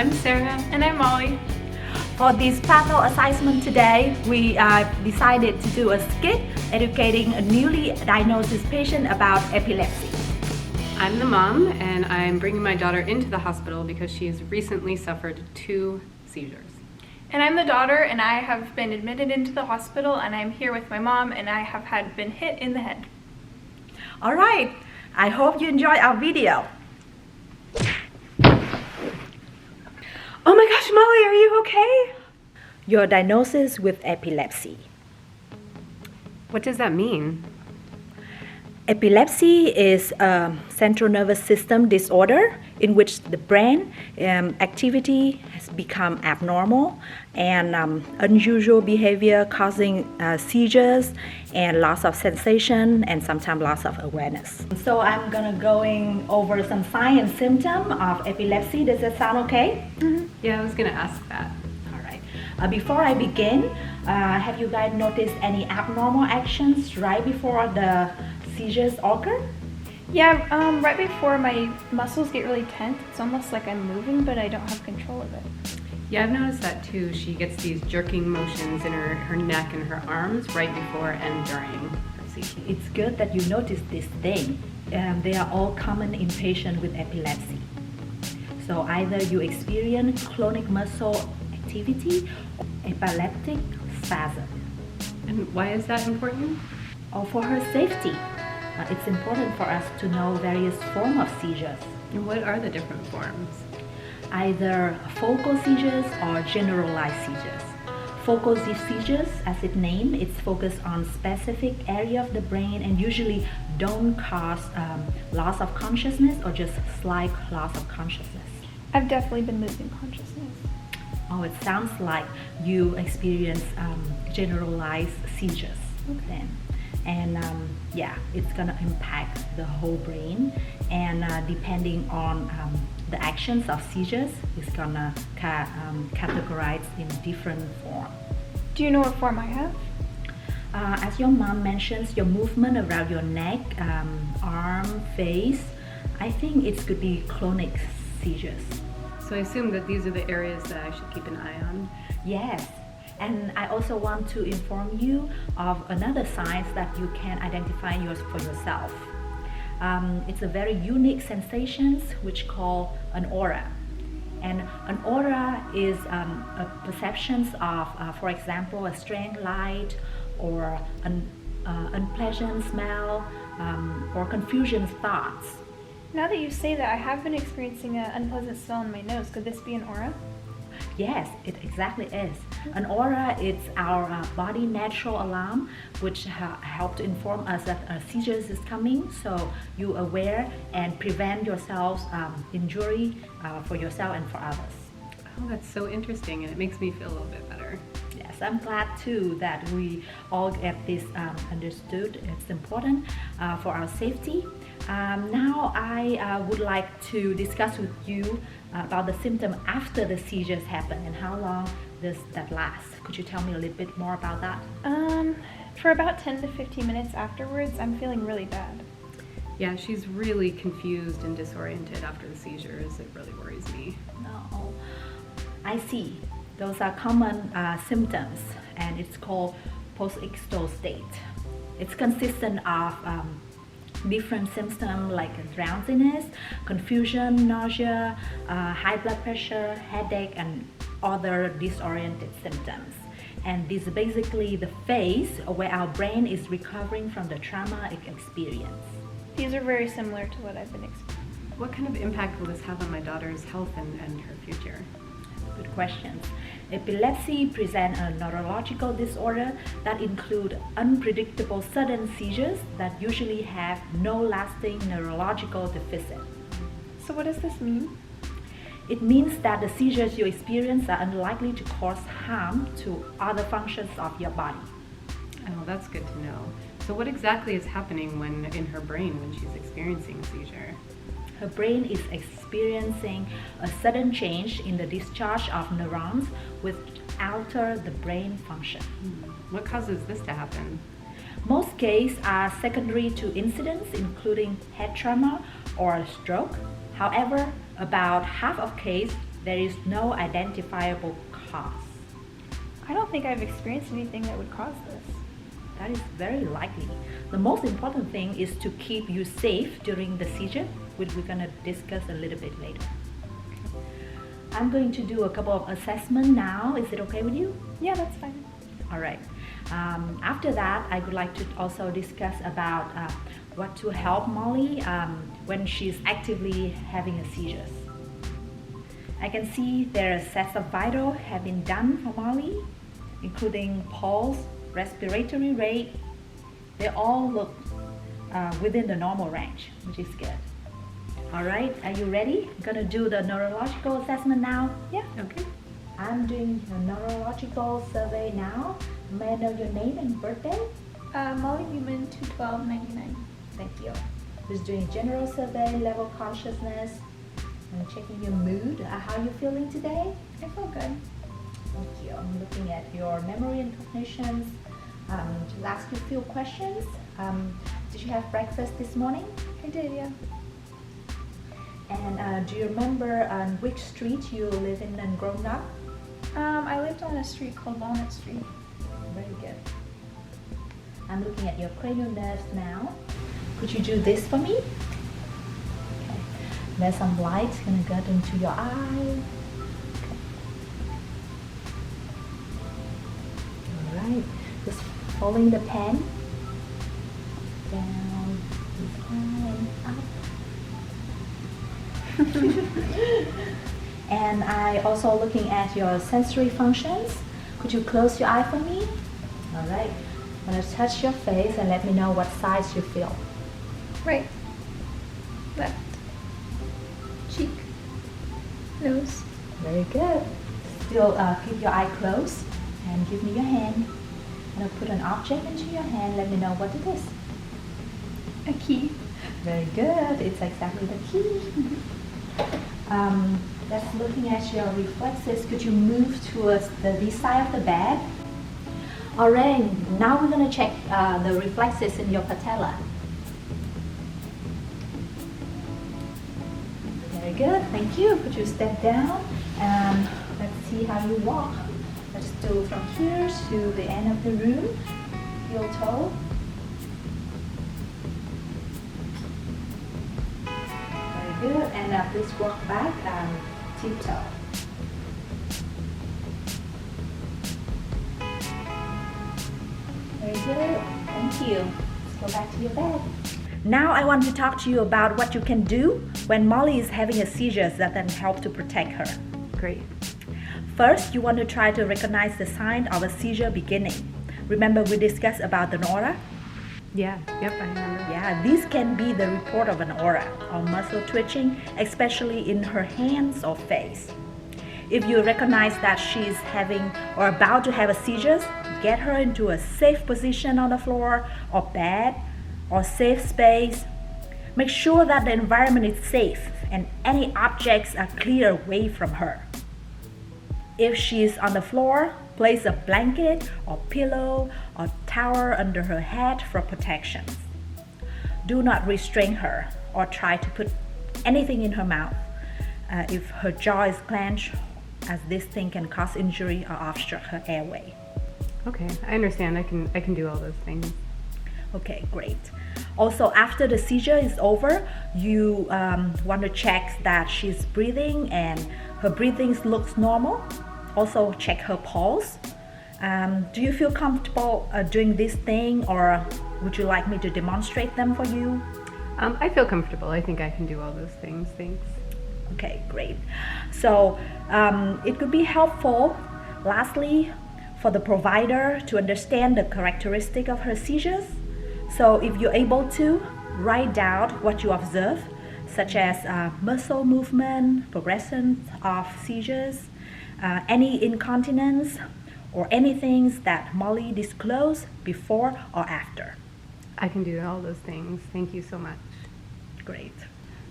I'm Sarah. And I'm Molly. For this patho assessment today, we decided to do a skit educating a newly diagnosed patient about epilepsy. I'm the mom, and I'm bringing my daughter into the hospital because she has recently suffered 2 seizures. And I'm the daughter, and I have been admitted into the hospital, and I'm here with my mom, and I have been hit in the head. All right, I hope you enjoy our video. Oh my gosh, Molly, are you okay? Your diagnosis with epilepsy. What does that mean? Epilepsy is a central nervous system disorder in which the brain activity has become abnormal and unusual behavior causing seizures and loss of sensation and sometimes loss of awareness. So I'm gonna going over some sign and symptom of epilepsy. Does that sound okay? Mm-hmm. Yeah, I was gonna ask that. All right. Before I begin, have you guys noticed any abnormal actions right before the seizures occur? Yeah, right before my muscles get really tense, it's almost like I'm moving, but I don't have control of it. Yeah, I've noticed that too. She gets these jerking motions in her neck and her arms right before and during her seizure. It's good that you noticed this thing. They are all common in patients with epilepsy. So either you experience clonic muscle activity or epileptic spasm. And why is that important? Or for her safety. It's important for us to know various forms of seizures. And what are the different forms? Either focal seizures or generalized seizures. Focal seizures, as it named, it's focused on specific area of the brain and usually don't cause loss of consciousness or just slight loss of consciousness. I've definitely been losing consciousness. Oh, it sounds like you experience generalized seizures then. And yeah, it's gonna impact the whole brain, and depending on the actions of seizures, it's gonna categorize in different form. Do you know what form I have? As your mom mentions, your movement around your neck, arm, face, I think it could be clonic seizures. So I assume that these are the areas that I should keep an eye on? Yes. And I also want to inform you of another sign that you can identify for yourself. It's a very unique sensation which called an aura. And an aura is a perception of, for example, a strange light or an unpleasant smell or confusion thoughts. Now that you say that, I have been experiencing an unpleasant smell in my nose. Could this be an aura? Yes, it exactly is. An aura is our body natural alarm which help to inform us that a seizure is coming, so you aware and prevent yourself injury for yourself and for others. Oh, that's so interesting, and it makes me feel a little bit better. Yes, I'm glad too that we all get this understood. It's important for our safety. Now I would like to discuss with you about the symptom after the seizures happen and how long does that last. Could you tell me a little bit more about that? For about 10 to 15 minutes afterwards, I'm feeling really bad. Yeah, she's really confused and disoriented after the seizures. It really worries me. No, I see. Those are common symptoms, and it's called post-ictal state. It's consistent of different symptoms like drowsiness, confusion, nausea, high blood pressure, headache, and other disoriented symptoms. And this is basically the phase where our brain is recovering from the trauma it experienced. These are very similar to what I've been experiencing. What kind of impact will this have on my daughter's health and her future? Good questions. Epilepsy presents a neurological disorder that include unpredictable sudden seizures that usually have no lasting neurological deficit. So what does this mean? It means that the seizures you experience are unlikely to cause harm to other functions of your body. Oh, that's good to know. So what exactly is happening in her brain when she's experiencing a seizure? Her brain is experiencing a sudden change in the discharge of neurons which alter the brain function. What causes this to happen? Most cases are secondary to incidents including head trauma or stroke. However, about half of cases There is no identifiable cause. I don't think I've experienced anything that would cause this. That is very likely. The most important thing is to keep you safe during the seizure, which we're going to discuss a little bit later. I'm going to do a couple of assessments now. Is it okay with you? Yeah, that's fine. All right. After that, I would like to also discuss about what to help Molly when she's actively having a seizure. I can see there are sets of vital have been done for Molly, including pulse, respiratory rate. They all look within the normal range, which is good. All right, are you ready? I'm gonna do the neurological assessment now. Yeah. Okay. I'm doing a neurological survey now. May I know your name and birthday? Molly Newman, 2/12/99. Thank you. Just doing general survey, level consciousness, and checking your mood. How are you feeling today? I feel good. Thank you. I'm looking at your memory and cognitions. To ask you a few questions. Did you have breakfast this morning? I did, yeah. And do you remember on which street you live in and grown up? I lived on a street called Walnut Street. Very good. I'm looking at your cranial nerves now. Could you do this for me? Okay. There's some light gonna get into your eye. All right. Just following the pen down, and up. And I also looking at your sensory functions. Could you close your eye for me? All right. I'm gonna touch your face and let me know what size you feel. Right. Left. Cheek. Nose. Very good. Still keep your eye closed and give me your hand. I'm gonna put an object into your hand. Let me know what it is. A key. Very good. It's exactly the key. That's looking at your reflexes. Could you move towards this side of the bed? All right. Now we're gonna check the reflexes in your patella. Very good. Thank you. Could you step down and let's see how you walk. Let's do from here to the end of the room. Heel toe. Very good. And please walk back and tiptoe. Very good. Thank you. Let's go back to your bed. Now I want to talk to you about what you can do when Molly is having a seizure that can help to protect her. Great. First, you want to try to recognize the sign of a seizure beginning. Remember we discussed about the aura? Yeah, yep, I remember. Yeah, this can be the report of an aura or muscle twitching, especially in her hands or face. If you recognize that she's having or about to have a seizure, get her into a safe position on the floor or bed or safe space. Make sure that the environment is safe and any objects are clear away from her. If she's on the floor, place a blanket or pillow or towel under her head for protection. Do not restrain her or try to put anything in her mouth if her jaw is clenched, as this thing can cause injury or obstruct her airway. Okay, I understand. I can do all those things. Okay, great. Also, after the seizure is over, you want to check that she's breathing and her breathing looks normal. Also, check her pulse. Do you feel comfortable doing this thing, or would you like me to demonstrate them for you? I feel comfortable. I think I can do all those things. Thanks. Okay, great. So it could be helpful, lastly, for the provider to understand the characteristic of her seizures. So if you're able to, write down what you observe, such as muscle movement, progression of seizures, any incontinence, or anything that Molly disclosed before or after. I can do all those things. Thank you so much. Great.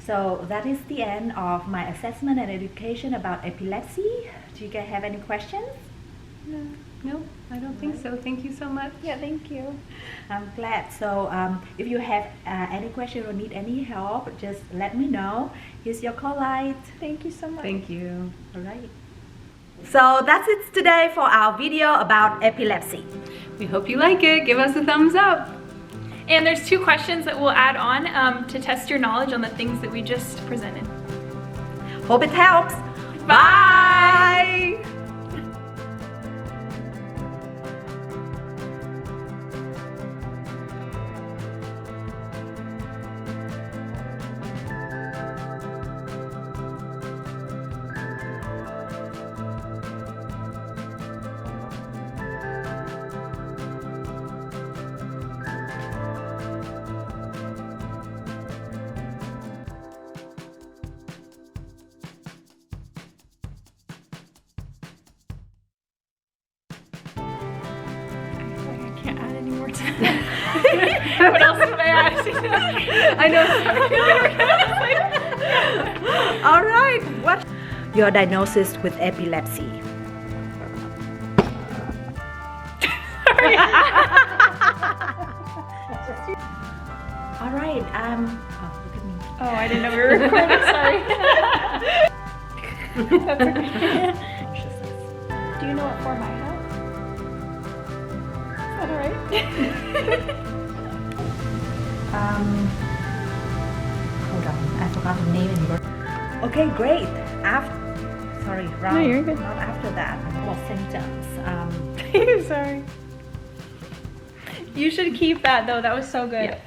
So that is the end of my assessment and education about epilepsy. Do you guys have any questions? No. No, I don't think so. Thank you so much. Yeah, thank you. I'm glad. So if you have any question or need any help, just let me know. Here's your call light. Thank you so much. Thank you. All right. So that's it today for our video about epilepsy. We hope you like it. Give us a thumbs up. And there's 2 questions that we'll add on to test your knowledge on the things that we just presented. Hope it helps. Bye. I can't add any more to that. What else would I add? I know. All right. What your diagnosis with epilepsy? All right. Oh, look at me. Oh, I didn't know we were recording. Sorry. That's okay. Do you know what form I have? Is that alright? Hold on. I forgot the name and birth. Okay, great. Sorry, wrong. No, you're good. Not after that. What symptoms? Sorry. You should keep that though. That was so good. Yeah.